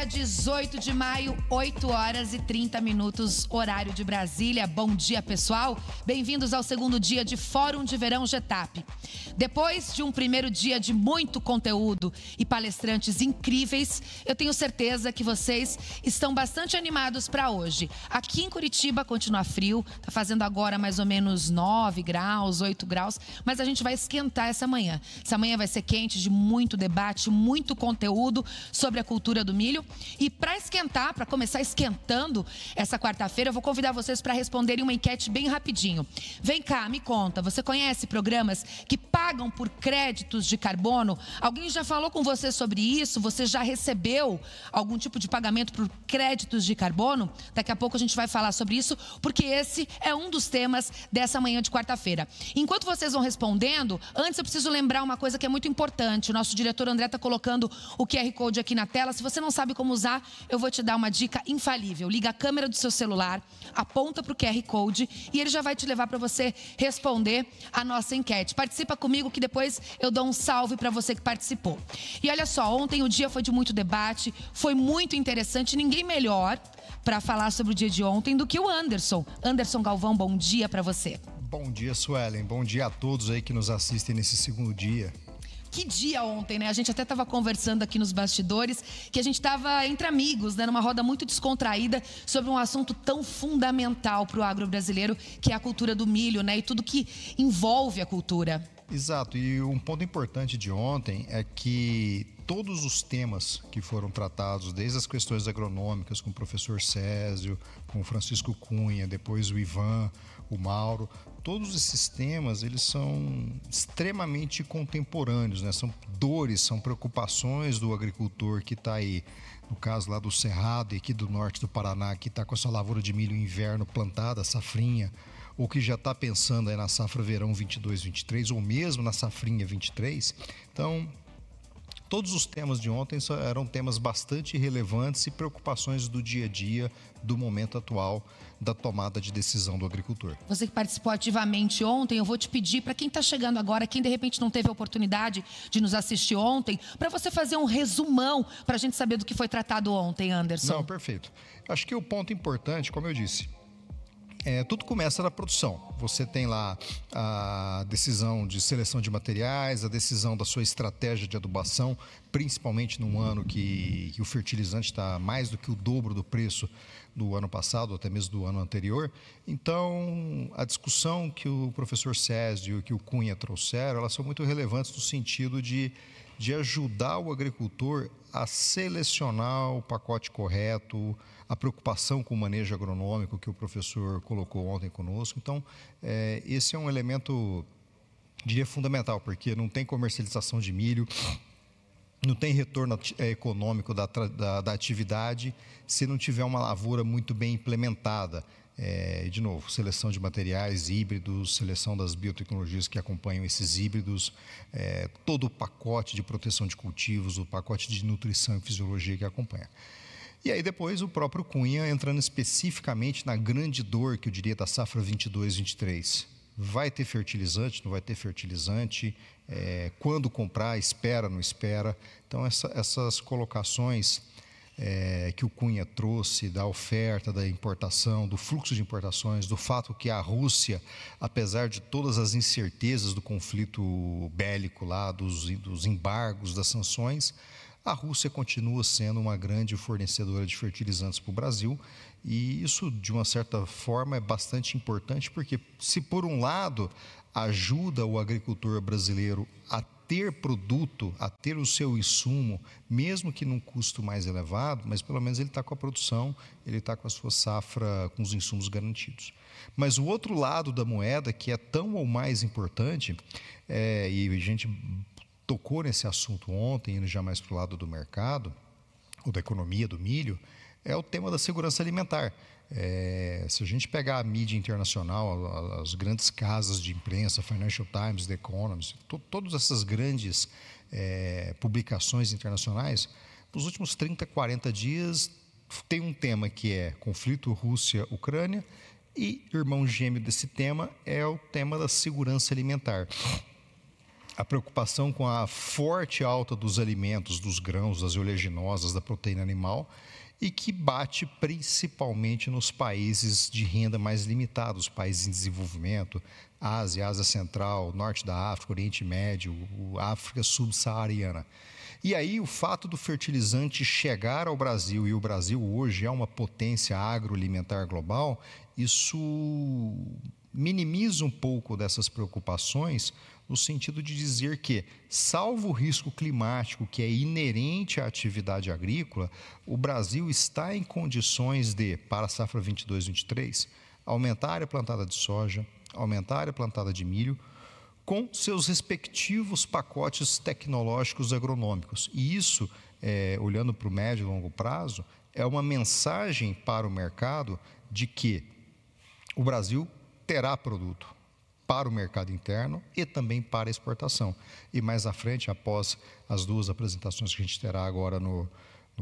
18 de maio, 8 horas e 30 minutos, horário de Brasília. Bom dia, pessoal. Bem-vindos ao segundo dia de Fórum de Verão GETAP. Depois de um primeiro dia de muito conteúdo e palestrantes incríveis, eu tenho certeza que vocês estão bastante animados para hoje. Aqui em Curitiba continua frio, tá fazendo agora mais ou menos 9 graus, 8 graus, mas a gente vai esquentar essa manhã. Essa manhã vai ser quente, de muito debate, muito conteúdo sobre a cultura do milho. E para esquentar, para começar esquentando essa quarta-feira, eu vou convidar vocês para responderem uma enquete bem rapidinho. Vem cá, me conta, você conhece programas que pagam por créditos de carbono? Alguém já falou com você sobre isso? Você já recebeu algum tipo de pagamento por créditos de carbono? Daqui a pouco a gente vai falar sobre isso, porque esse é um dos temas dessa manhã de quarta-feira. Enquanto vocês vão respondendo, antes eu preciso lembrar uma coisa que é muito importante. O nosso diretor André está colocando o QR Code aqui na tela. Se você não sabe como usar, eu vou te dar uma dica infalível. Liga a câmera do seu celular, aponta para o QR Code e ele já vai te levar para você responder a nossa enquete. Participa comigo que depois eu dou um salve para você que participou. E olha só, ontem o dia foi de muito debate, foi muito interessante. Ninguém melhor para falar sobre o dia de ontem do que o Anderson. Anderson Galvão, bom dia para você. Bom dia, Suelen. Bom dia a todos aí que nos assistem nesse segundo dia. Que dia ontem, né? A gente até estava conversando aqui nos bastidores, que a gente estava entre amigos, né? Numa roda muito descontraída sobre um assunto tão fundamental para o agro brasileiro, que é a cultura do milho, né? E tudo que envolve a cultura. Exato. E um ponto importante de ontem é que todos os temas que foram tratados, desde as questões agronômicas com o professor Césio, com o Francisco Cunha, depois o Ivan, o Mauro, todos esses temas, eles são extremamente contemporâneos, né? São dores, são preocupações do agricultor que está aí, no caso lá do Cerrado e aqui do norte do Paraná, que está com a sua lavoura de milho inverno plantada, safrinha, ou que já está pensando aí na safra verão 22-23, ou mesmo na safrinha 23. Então, todos os temas de ontem eram temas bastante relevantes e preocupações do dia a dia, do momento atual da tomada de decisão do agricultor. Você que participou ativamente ontem, eu vou te pedir, para quem está chegando agora, quem de repente não teve a oportunidade de nos assistir ontem, para você fazer um resumão, para a gente saber do que foi tratado ontem, Anderson. Não, perfeito. Acho que o ponto importante, como eu disse, tudo começa na produção. Você tem lá a decisão de seleção de materiais, a decisão da sua estratégia de adubação, principalmente num ano que o fertilizante está mais do que o dobro do preço do ano passado, ou até mesmo do ano anterior. Então, a discussão que o professor Césio e que o Cunha trouxeram, elas são muito relevantes no sentido de ajudar o agricultor a selecionar o pacote correto, a preocupação com o manejo agronômico que o professor colocou ontem conosco. Então, esse é um elemento, diria, fundamental, porque não tem comercialização de milho, não tem retorno econômico da atividade se não tiver uma lavoura muito bem implementada. De novo, seleção de materiais híbridos, seleção das biotecnologias que acompanham esses híbridos, todo o pacote de proteção de cultivos, o pacote de nutrição e fisiologia que acompanha. E aí depois o próprio Cunha entrando especificamente na grande dor, que eu diria, da safra 22-23. Vai ter fertilizante, não vai ter fertilizante? Quando comprar, espera, não espera? Então essas colocações que o Cunha trouxe da oferta, da importação, do fluxo de importações, do fato que a Rússia, apesar de todas as incertezas do conflito bélico lá, dos embargos, das sanções, a Rússia continua sendo uma grande fornecedora de fertilizantes para o Brasil, e isso, de uma certa forma, é bastante importante, porque se, por um lado, ajuda o agricultor brasileiro a ter produto, a ter o seu insumo, mesmo que num custo mais elevado, mas pelo menos ele está com a produção, ele está com a sua safra, com os insumos garantidos. Mas o outro lado da moeda, que é tão ou mais importante, e a gente tocou nesse assunto ontem, indo já mais para o lado do mercado, ou da economia do milho, é o tema da segurança alimentar. Se a gente pegar a mídia internacional, as grandes casas de imprensa, Financial Times, The Economist, todas essas grandes publicações internacionais, nos últimos 30, 40 dias, tem um tema que é conflito Rússia-Ucrânia, e irmão gêmeo desse tema é o tema da segurança alimentar. a preocupação com a forte alta dos alimentos, dos grãos, das oleaginosas, da proteína animal, e que bate principalmente nos países de renda mais limitada, os países em desenvolvimento, Ásia, Ásia Central, Norte da África, Oriente Médio, África subsaariana. E aí o fato do fertilizante chegar ao Brasil, e o Brasil hoje é uma potência agroalimentar global, isso minimiza um pouco dessas preocupações, no sentido de dizer que, salvo o risco climático que é inerente à atividade agrícola, o Brasil está em condições de, para a safra 22-23, aumentar a área plantada de soja, aumentar a área plantada de milho, com seus respectivos pacotes tecnológicos agronômicos. E isso, olhando para o médio e longo prazo, é uma mensagem para o mercado de que o Brasil terá produto para o mercado interno e também para a exportação. E mais à frente, após as duas apresentações que a gente terá agora no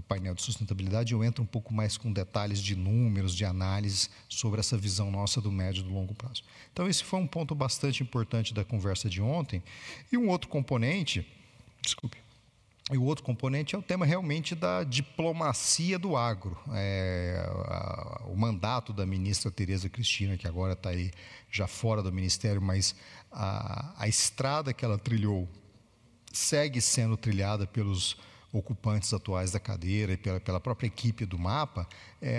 painel de sustentabilidade, eu entro um pouco mais com detalhes de números, de análise sobre essa visão nossa do médio e do longo prazo. Então, esse foi um ponto bastante importante da conversa de ontem. E um outro componente, é o tema realmente da diplomacia do agro. O mandato da ministra Tereza Cristina, que agora está aí já fora do ministério, mas a estrada que ela trilhou segue sendo trilhada pelos ocupantes atuais da cadeira e pela própria equipe do MAPA.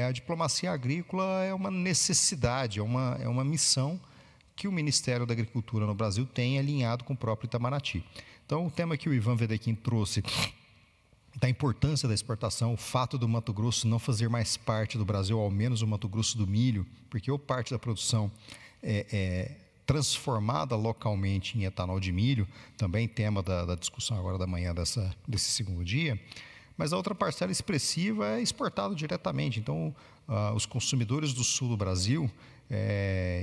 A diplomacia agrícola é uma necessidade, é uma missão que o Ministério da Agricultura no Brasil tem alinhado com o próprio Itamaraty. Então, o tema que o Ivan Wedekind trouxe da importância da exportação, o fato do Mato Grosso não fazer mais parte do Brasil, ao menos o Mato Grosso do milho, porque ou parte da produção é transformada localmente em etanol de milho, também tema da discussão agora da manhã desse segundo dia, mas a outra parcela expressiva é exportado diretamente. Então, os consumidores do sul do Brasil,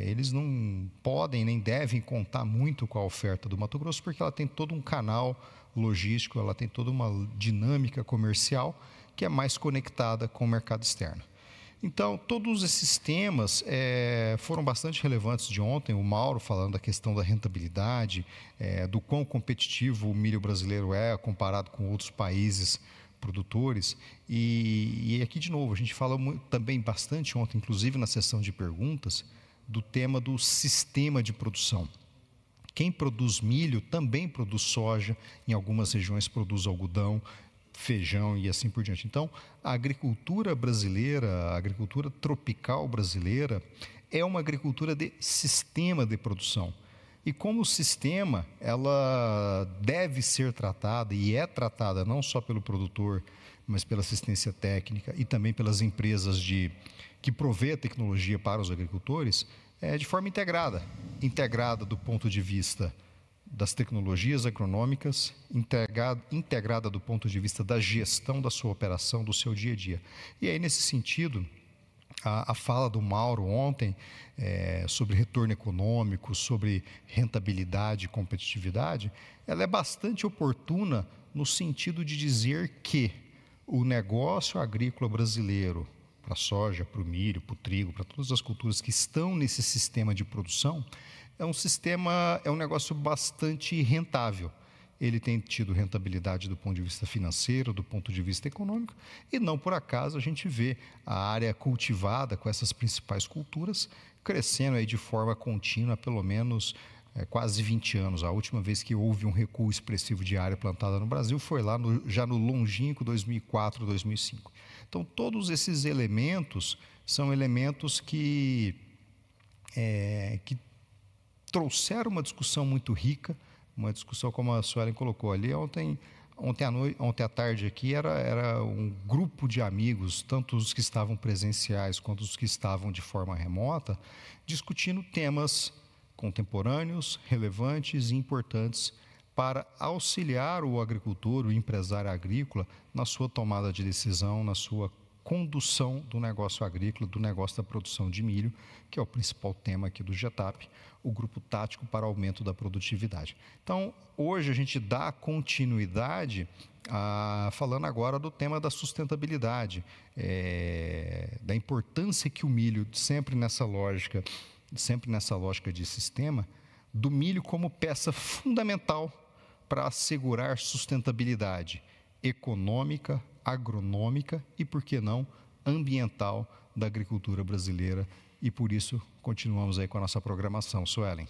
eles não podem nem devem contar muito com a oferta do Mato Grosso, porque ela tem todo um canal logístico, ela tem toda uma dinâmica comercial que é mais conectada com o mercado externo. Então, todos esses temas foram bastante relevantes de ontem. O Mauro falando da questão da rentabilidade, do quão competitivo o milho brasileiro é comparado com outros países produtores. E aqui, de novo, a gente fala também bastante ontem, inclusive na sessão de perguntas, do tema do sistema de produção. Quem produz milho também produz soja, em algumas regiões produz algodão, feijão e assim por diante. Então, a agricultura brasileira, a agricultura tropical brasileira, é uma agricultura de sistema de produção. E como sistema, ela deve ser tratada e é tratada não só pelo produtor, mas pela assistência técnica e também pelas empresas que provê a tecnologia para os agricultores, de forma integrada do ponto de vista das tecnologias agronômicas, integrada do ponto de vista da gestão da sua operação, do seu dia a dia. E aí, nesse sentido, a fala do Mauro ontem sobre retorno econômico, sobre rentabilidade e competitividade, ela é bastante oportuna no sentido de dizer que o negócio agrícola brasileiro, para a soja, para o milho, para o trigo, para todas as culturas que estão nesse sistema de produção, é um negócio bastante rentável. Ele tem tido rentabilidade do ponto de vista financeiro, do ponto de vista econômico, e não por acaso a gente vê a área cultivada com essas principais culturas crescendo aí de forma contínua há pelo menos quase 20 anos. A última vez que houve um recuo expressivo de área plantada no Brasil foi lá já no longínquo 2004, 2005. Então, todos esses elementos são elementos que trouxeram uma discussão muito rica, uma discussão como a Suelen colocou ali. Ontem à tarde aqui era um grupo de amigos, tanto os que estavam presenciais quanto os que estavam de forma remota, discutindo temas contemporâneos, relevantes e importantes para auxiliar o agricultor, o empresário agrícola, na sua tomada de decisão, na sua condução do negócio agrícola, do negócio da produção de milho, que é o principal tema aqui do GETAP, o Grupo Tático para Aumento da Produtividade. Então, hoje a gente dá continuidade falando agora do tema da sustentabilidade, da importância que o milho, sempre nessa lógica de sistema, do milho como peça fundamental para assegurar sustentabilidade econômica, agronômica e, por que não, ambiental da agricultura brasileira. E por isso continuamos aí com a nossa programação. Suelen.